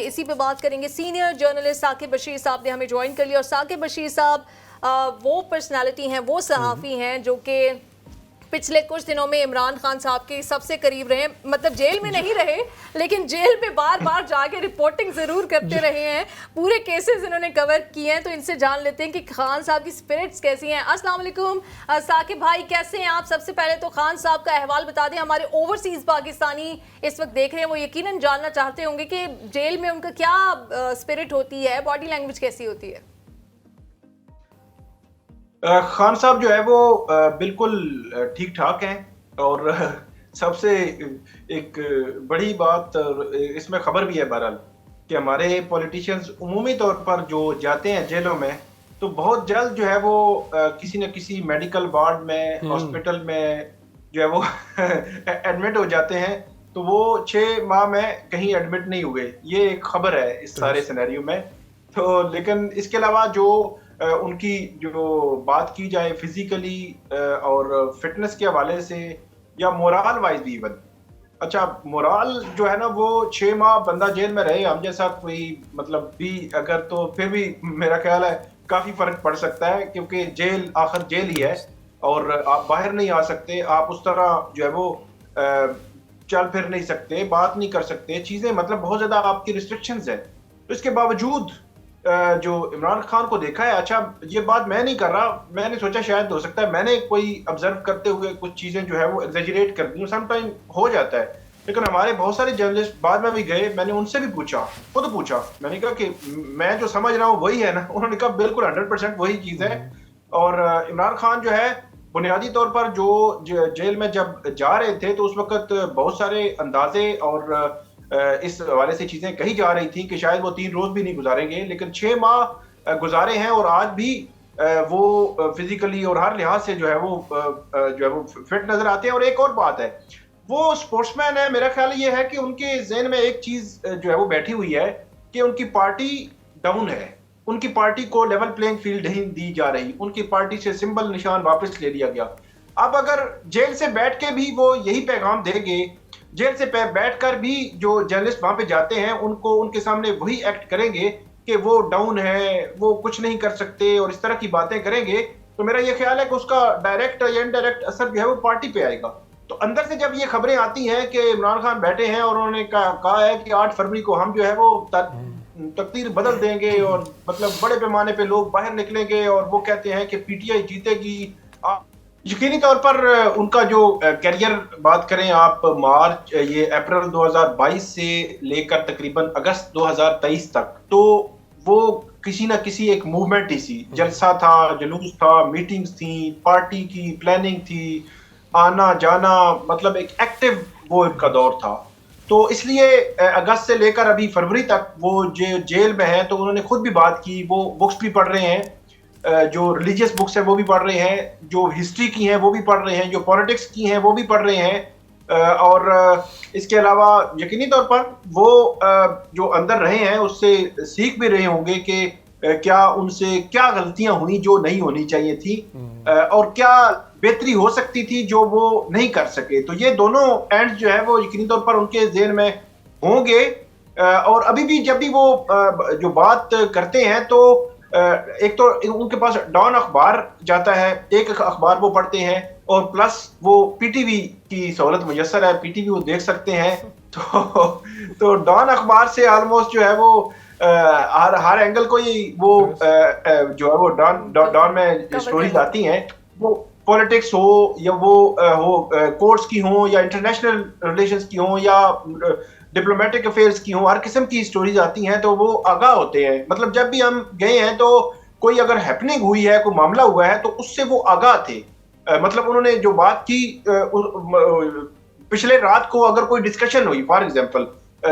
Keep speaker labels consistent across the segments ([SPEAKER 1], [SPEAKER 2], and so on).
[SPEAKER 1] इसी पे बात करेंगे। सीनियर जर्नलिस्ट साकिब बशीर साहब ने हमें ज्वाइन कर लिया। और साकिब बशीर साहब वो पर्सनालिटी हैं, वो सहाफ़ी हैं जो कि पिछले कुछ दिनों में इमरान खान साहब के सबसे करीब रहे। मतलब जेल में नहीं रहे, लेकिन जेल में बार बार जाके रिपोर्टिंग ज़रूर करते रहे हैं। पूरे केसेस इन्होंने कवर किए हैं। तो इनसे जान लेते हैं कि खान साहब की स्पिरिट्स कैसी हैं। अस्सलाम वालेकुम साकिब भाई, कैसे हैं आप? सबसे पहले तो खान साहब का अहवाल बता दें। हमारे ओवरसीज़ पाकिस्तानी इस वक्त देख रहे हैं, वो यकीनन जानना चाहते होंगे कि जेल में उनका क्या स्पिरिट होती है, बॉडी लैंग्वेज कैसी होती है।
[SPEAKER 2] खान साहब जो है वो बिल्कुल ठीक ठाक हैं और सबसे एक बड़ी बात इसमें खबर भी है बहरहाल कि हमारे पॉलिटिशियंस उमूमी तौर पर जो जाते हैं जेलों में तो बहुत जल्द जो है वो किसी न किसी मेडिकल वार्ड में, हॉस्पिटल में जो है वो एडमिट हो जाते हैं। तो वो 6 माह में कहीं एडमिट नहीं हुए, ये एक खबर है इस सारे सिनेरियो में। तो लेकिन इसके अलावा जो उनकी जो बात की जाए फिजिकली और फिटनेस के हवाले से या मोराल वाइज भी इवन, अच्छा मोराल जो है ना वो 6 माह बंदा जेल में रहे, हम जैसा कोई मतलब भी अगर, तो फिर भी मेरा ख्याल है काफी फर्क पड़ सकता है, क्योंकि जेल आखिर जेल ही है और आप बाहर नहीं आ सकते, आप उस तरह जो है वो चल फिर नहीं सकते, बात नहीं कर सकते, चीजें मतलब बहुत ज्यादा आपकी रिस्ट्रिक्शंस है। तो इसके बावजूद जो इमरान खान को देखा है, अच्छा ये बात मैं नहीं कर रहा, मैंने सोचा शायद हो सकता है मैंने कोई ऑब्जर्व करते हुए कुछ चीजें जो है वो एग्जेजरेट कर दी, समटाइम हो जाता है। लेकिन हमारे बहुत सारे जर्नलिस्ट बाद में भी गए, मैंने उनसे भी पूछा, खुद पूछा, मैंने कहा कि मैं जो समझ रहा हूँ वही है ना? उन्होंने कहा बिल्कुल 100% वही चीज है। और इमरान खान जो है बुनियादी तौर पर जो जेल में जब जा रहे थे तो उस वक्त बहुत सारे अंदाजे और इस हवाले से चीजें कही जा रही थी कि शायद वो 3 रोज भी नहीं गुजारेंगे, लेकिन 6 माह गुजारे हैं और आज भी वो फिजिकली और हर लिहाज से जो है वो फिट नजर आते हैं। और एक और बात है, वो स्पोर्ट्समैन है, मेरा ख्याल ये है कि उनके ज़हन में एक चीज जो है वो बैठी हुई है कि उनकी पार्टी डाउन है, उनकी पार्टी को लेवल प्लेइंग फील्ड नहीं दी जा रही, उनकी पार्टी से सिंबल निशान वापस ले लिया गया। अब अगर जेल से बैठ के भी वो यही पैगाम देंगे, जेल से बैठकर भी जो जर्नलिस्ट वहां पे जाते हैं उनको उनके सामने वही एक्ट करेंगे कि वो डाउन है, वो कुछ नहीं कर सकते और इस तरह की बातें करेंगे, तो मेरा ये ख्याल है कि उसका डायरेक्ट या इनडायरेक्ट असर जो है वो पार्टी पे आएगा। तो अंदर से जब ये खबरें आती हैं कि इमरान खान बैठे हैं और उन्होंने कहा है कि 8 फरवरी को हम जो है वो तकदीर बदल देंगे और मतलब बड़े पैमाने पे लोग बाहर निकलेंगे, और वो कहते हैं कि पीटीआई जीतेगी। यकीनी तौर पर उनका जो करियर बात करें आप, मार्च ये अप्रैल 2022 से लेकर तकरीबन अगस्त 2023 तक, तो वो किसी ना किसी एक मूवमेंट ही सी, जलसा था, जुलूस था, मीटिंग्स थी, पार्टी की प्लानिंग थी, आना जाना, मतलब एक एक्टिव वो इनका दौर था। तो इसलिए अगस्त से लेकर अभी फरवरी तक वो जेल में है, तो उन्होंने खुद भी बात की, वो बुक्स भी पढ़ रहे हैं, जो रिलीजियस बुक्स हैं वो भी पढ़ रहे हैं, जो हिस्ट्री की हैं वो भी पढ़ रहे हैं, जो पॉलिटिक्स की हैं वो भी पढ़ रहे हैं। और इसके अलावा यकीनी तौर पर वो जो अंदर रहे हैं उससे सीख भी रहे होंगे कि क्या उनसे क्या गलतियां हुई जो नहीं होनी चाहिए थी, और क्या बेहतरी हो सकती थी जो वो नहीं कर सके। तो ये दोनों एंड जो है वो यकीनी तौर पर उनके ज़हन में होंगे। और अभी भी जब भी वो जो बात करते हैं तो एक तो उनके पास डॉन अखबार जाता है, एक अखबार वो पढ़ते हैं, और प्लस वो पीटीवी की सहूलत मुयस्सर है, पीटीवी वो देख सकते हैं। तो डॉन अखबार से ऑलमोस्ट जो है वो हर एंगल को ही वो जो है वो डॉन में स्टोरीज आती हैं, वो पॉलिटिक्स हो या वो हो कोर्ट्स की हो या इंटरनेशनल रिलेशंस की हो या डिप्लोमेटिक अफेयर्स की हो, हर किस्म की स्टोरीज आती हैं, तो वो आगाह होते हैं। मतलब जब भी हम गए हैं तो कोई अगर हैपनिंग हुई है, कोई मामला हुआ है, तो उससे वो आगाह थे। मतलब उन्होंने जो बात की, पिछले रात को अगर कोई डिस्कशन हुई फॉर एग्जांपल,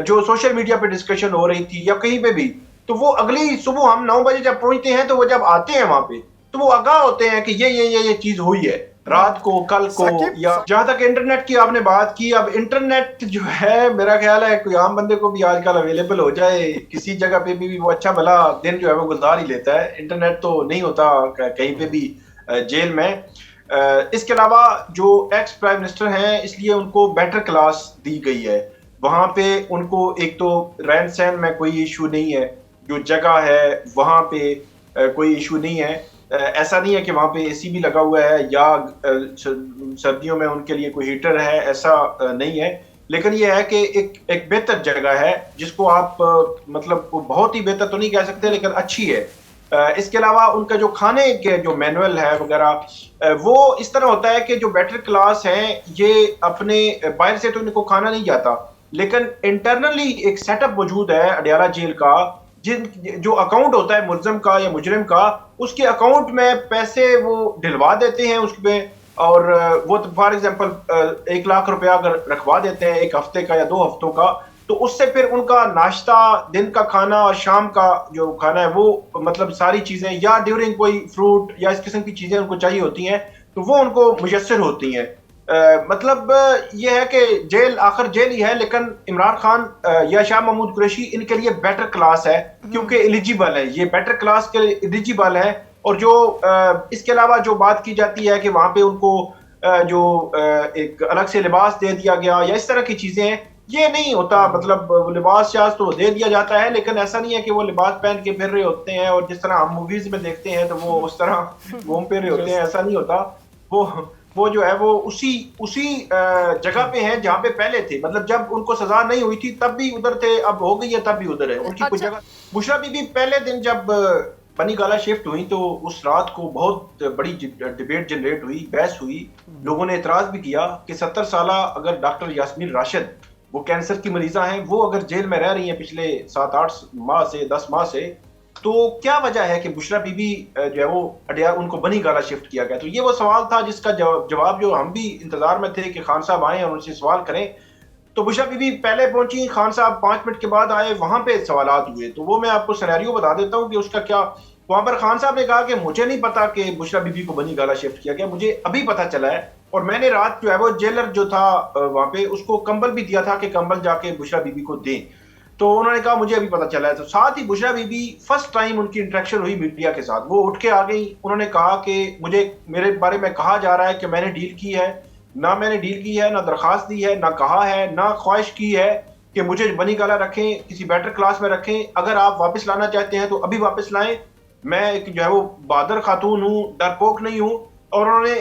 [SPEAKER 2] जो सोशल मीडिया पे डिस्कशन हो रही थी या कहीं पे भी, तो वो अगली सुबह हम 9 बजे जब पहुंचते हैं तो वो जब आते हैं वहां पे तो वो आगाह होते हैं कि ये चीज हुई है रात को, कल को। या जहां तक इंटरनेट की आपने बात की, अब इंटरनेट जो है मेरा ख्याल है कोई आम बंदे को भी आजकल अवेलेबल हो जाए किसी जगह पे भी वो अच्छा भला दिन जो है वो गुजार ही लेता है। इंटरनेट तो नहीं होता कहीं पे भी जेल में। इसके अलावा जो एक्स प्राइम मिनिस्टर हैं, इसलिए उनको बेटर क्लास दी गई है। वहाँ पे उनको एक तो रहन सहन में कोई इशू नहीं है, जो जगह है वहाँ पे कोई इशू नहीं है। ऐसा नहीं है कि वहाँ पे एसी भी लगा हुआ है या सर्दियों में उनके लिए कोई हीटर है, ऐसा नहीं है। लेकिन ये है कि एक बेहतर जगह है जिसको आप मतलब बहुत ही बेहतर तो नहीं कह सकते लेकिन अच्छी है। इसके अलावा उनका जो खाने के जो मैनुअल है वगैरह वो इस तरह होता है कि जो बेटर क्लास हैं ये अपने बाहर से तो इनको खाना नहीं जाता, लेकिन इंटरनली एक सेटअप मौजूद है अडयाला जेल का, जिन जो अकाउंट होता है मुलजम का या मुजरिम का, उसके अकाउंट में पैसे वो दिलवा देते हैं उसमें, और वो फॉर एग्जांपल 1 लाख रुपया अगर रखवा देते हैं 1 हफ्ते का या 2 हफ्तों का, तो उससे फिर उनका नाश्ता, दिन का खाना और शाम का जो खाना है वो मतलब सारी चीजें, या ड्यूरिंग कोई फ्रूट या इस किस्म की चीजें उनको चाहिए होती हैं तो वो उनको मुयस्सर होती हैं। मतलब ये है कि जेल आखिर जेल ही है, लेकिन इमरान खान या शाह महमूद कुरैशी इनके लिए बेटर क्लास है क्योंकि एलिजिबल है, ये बेटर क्लास के लिए एलिजिबल है। और जो इसके अलावा जो बात की जाती है कि वहां पे उनको जो एक अलग से लिबास दे दिया गया या इस तरह की चीजें हैं, ये नहीं होता। मतलब लिबास शाज तो दे दिया जाता है लेकिन ऐसा नहीं है कि वो लिबास पहन के फिर रहे होते हैं और जिस तरह हम मूवीज में देखते हैं तो वो उस तरह घूम फिर रहे होते हैं, ऐसा नहीं होता। वो जो है वो उसी उसी जगह पे हैं जहाँ पे पहले थे, मतलब जब उनको सजा नहीं हुई थी तब भी उधर थे, अब हो गई है तब भी उधर है, उनकी कोई जगह। बुशरा बीबी पहले दिन जब बनी गाला शिफ्ट हुई तो उस रात को बहुत बड़ी डिबेट जनरेट हुई, बहस हुई, लोगों ने एतराज भी किया कि 70 साला अगर डॉक्टर यास्मीन राशिद, वो कैंसर की मरीजा हैं, वो अगर जेल में रह रही हैं पिछले 7-8 माह से 10 माह से, तो क्या वजह है कि बुशरा बीबी जो है वो उनको बनी गाला शिफ्ट किया गया। तो ये वो सवाल था जिसका जवाब जो हम भी इंतजार में थे कि खान साहब आए और उनसे सवाल करें। तो बुशरा बीबी पहले पहुंची, खान साहब 5 मिनट के बाद आए, वहां पे सवालात हुए। तो वो मैं आपको सिनेरियो बता देता हूँ कि उसका क्या। वहां पर खान साहब ने कहा कि मुझे नहीं पता कि बुशरा बीबी को बनी गाला शिफ्ट किया गया, मुझे अभी पता चला है, और मैंने रात जो है वो जेलर जो था वहां पे उसको कंबल भी दिया था कि कंबल जाके बुशरा बीबी को दें। तो उन्होंने कहा मुझे अभी पता चला है। तो साथ ही बुशरा बीबी फर्स्ट टाइम उनकी इंटरेक्शन हुई मीडिया के साथ, वो उठ के आ गई, उन्होंने कहा कि मुझे मेरे बारे में कहा जा रहा है कि मैंने डील की है, ना मैंने डील की है, ना दरखास्त दी है, ना कहा है, ना ख्वाहिश की है कि मुझे बनी गाला रखें, किसी बेटर क्लास में रखें। अगर आप वापस लाना चाहते हैं तो अभी वापस लाएं, मैं एक जो है वो बहादुर खातून हूँ, डरपोक नहीं हूँ। और उन्होंने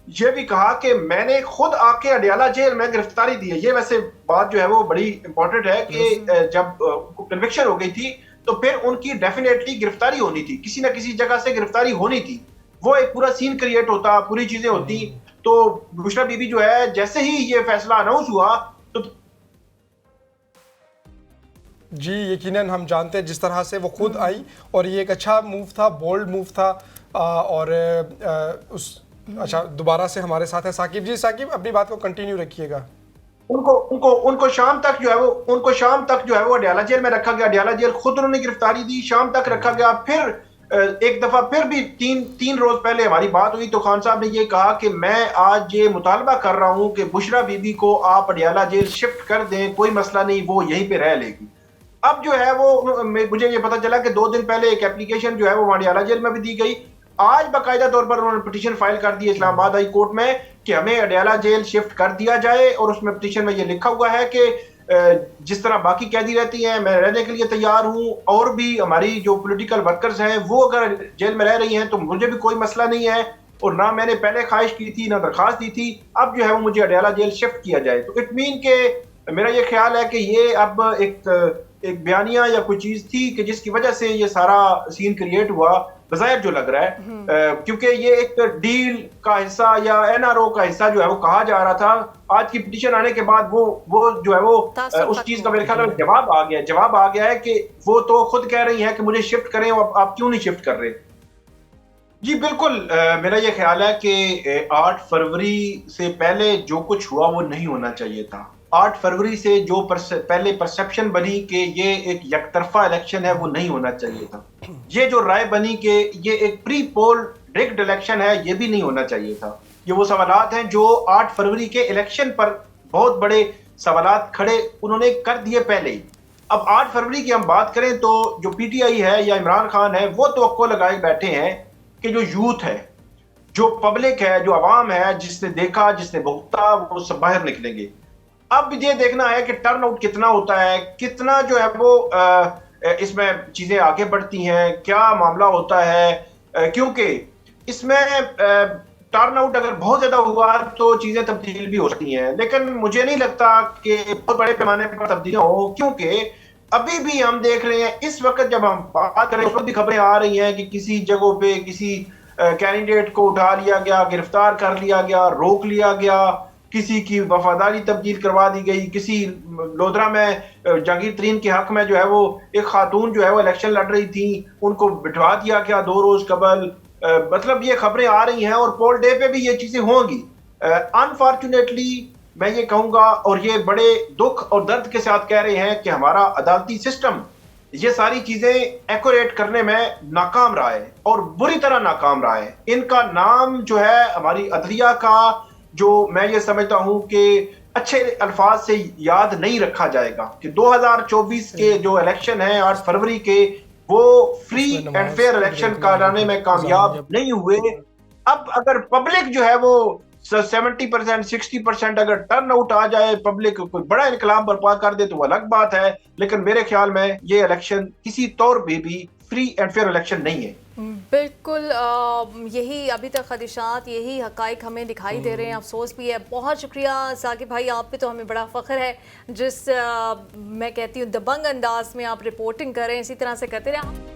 [SPEAKER 2] ये भी कहा कि मैंने खुद आके अडयाला जेल में गिरफ्तारी दी है। ये वैसे बात जो है वो बड़ी इंपॉर्टेंट है कि जब उनको कन्विक्शन हो गई थी तो फिर उनकी डेफिनेटली गिरफ्तारी होनी थी, किसी ना किसी जगह से गिरफ्तारी होनी थी, वो एक पूरा सीन क्रिएट होता, पूरी चीजें होती। तो बुशरा बीबी जो है जैसे ही ये फैसला अनाउंस हुआ तो
[SPEAKER 3] जी यकीनन हम जानते हैं जिस तरह से वो खुद आई और ये एक अच्छा मूव था, बोल्ड मूव था। और उस अच्छा दोबारा से हमारे साथ है साकिब जी। साकिब अपनी बात को कंटिन्यू रखिएगा।
[SPEAKER 2] उनको शाम तक जो है वो अडयाला जेल में रखा गया, अडयाला जेल खुद उन्होंने गिरफ्तारी दी, शाम तक रखा गया। फिर एक दफा फिर भी तीन रोज पहले हमारी बात हुई तो खान साहब ने ये कहा कि मैं आज ये मुतालबा कर रहा हूं कि बुशरा बीबी को आप अडयाला जेल शिफ्ट कर दें, कोई मसला नहीं, वो यहीं पे रह लेगी। अब जो है वो मुझे ये पता चला कि 2 दिन पहले एक एप्लीकेशन जो है वो अडयाला जेल में भी दी गई। आज बाकायदा तौर पर उन्होंने पिटीशन फाइल कर दी इस्लामाबाद हाई कोर्ट में कि हमें अडयाला जेल शिफ्ट कर दिया जाए, और उसमें पिटीशन में ये लिखा हुआ है कि जिस तरह बाकी कैदी रहती हैं मैं रहने के लिए तैयार हूं, और भी हमारी जो पॉलिटिकल वर्कर्स हैं वो अगर जेल में रह रही हैं तो मुझे भी कोई मसला नहीं है, और ना मैंने पहले ख्वाहिश की थी ना दरखास्त दी थी, अब जो है वो मुझे अडयाला जेल शिफ्ट किया जाए। तो इट मीन के मेरा ये ख्याल है कि ये अब एक बयानिया या कोई चीज थी कि जिसकी वजह से ये सारा सीन क्रिएट हुआ, बज़ाहिर जो लग रहा है, क्योंकि ये एक डील का हिस्सा या एनआरओ का हिस्सा जो है वो कहा जा रहा था। आज की पिटीशन आने के बाद वो जो है वो उस चीज का मेरे ख्याल में जवाब आ गया है कि वो तो खुद कह रही है कि मुझे शिफ्ट करें, आप क्यों नहीं शिफ्ट कर रहे। जी बिल्कुल, मेरा ये ख्याल है कि 8 फरवरी से पहले जो कुछ हुआ वो नहीं होना चाहिए था। 8 फरवरी से जो पहले परसेप्शन बनी कि ये एक यकतरफा इलेक्शन है वो नहीं होना चाहिए था। ये जो राय बनी कि ये एक प्री पोल रिग्ड इलेक्शन है ये भी नहीं होना चाहिए था। ये वो सवालात हैं जो 8 फरवरी के इलेक्शन पर बहुत बड़े सवालात खड़े उन्होंने कर दिए पहले ही। अब 8 फरवरी की हम बात करें तो जो पीटीआई है या इमरान खान है वो तवक्को लगाए बैठे हैं कि जो यूथ है, जो पब्लिक है, जो अवाम है, जिसने देखा जिसने भुगता वो सब बाहर निकलेंगे। अब ये देखना है कि टर्न आउट कितना होता है, कितना जो है वो इसमें चीजें आगे बढ़ती हैं, क्या मामला होता है, क्योंकि इसमें टर्न आउट अगर बहुत ज्यादा हुआ तो चीजें तब्दील भी हो सकती हैं, लेकिन मुझे नहीं लगता कि बहुत बड़े पैमाने पर तब्दीलियां हो, क्योंकि अभी भी हम देख रहे हैं इस वक्त जब हम बात करें उस वक्त भी खबरें आ रही हैं कि किसी जगहों पे किसी कैंडिडेट को उठा लिया गया, गिरफ्तार कर लिया गया, रोक लिया गया, किसी की वफादारी तब्दील करवा दी गई, किसी लोधरा में जहांगीर तरीन के हक में जो है वो एक खातून जो है वो इलेक्शन लड़ रही थी, उनको बिठवा दिया गया 2 रोज कबल। मतलब ये खबरें आ रही हैं और पोल डे पे भी ये चीजें होंगी। अनफॉर्चुनेटली मैं ये कहूंगा और ये बड़े दुख और दर्द के साथ कह रहे हैं कि हमारा अदालती सिस्टम ये सारी चीजें एक्यूरेट करने में नाकाम रहा है और बुरी तरह नाकाम रहा है। इनका नाम जो है हमारी अदलिया का, जो मैं ये समझता हूं कि अच्छे अल्फाज से याद नहीं रखा जाएगा कि 2024 के जो इलेक्शन है 8 फरवरी के, वो फ्री एंड फेयर इलेक्शन कराने में कामयाब नहीं हुए। अब अगर पब्लिक जो है वो 70% 60% अगर टर्न आउट आ जाए, पब्लिक कोई बड़ा इनकलाब बर्पा कर दे तो वो अलग बात है, लेकिन मेरे ख्याल में ये इलेक्शन किसी तौर पे भी फ्री एंड फेयर इलेक्शन नहीं है।
[SPEAKER 1] बिल्कुल यही अभी तक खदशात, यही हकाइक हमें दिखाई दे रहे हैं। अफसोस भी है। बहुत शुक्रिया साकिब भाई, आप पे तो हमें बड़ा फ़ख्र है जिस मैं कहती हूँ दबंग अंदाज में आप रिपोर्टिंग करें, इसी तरह से करते रहें।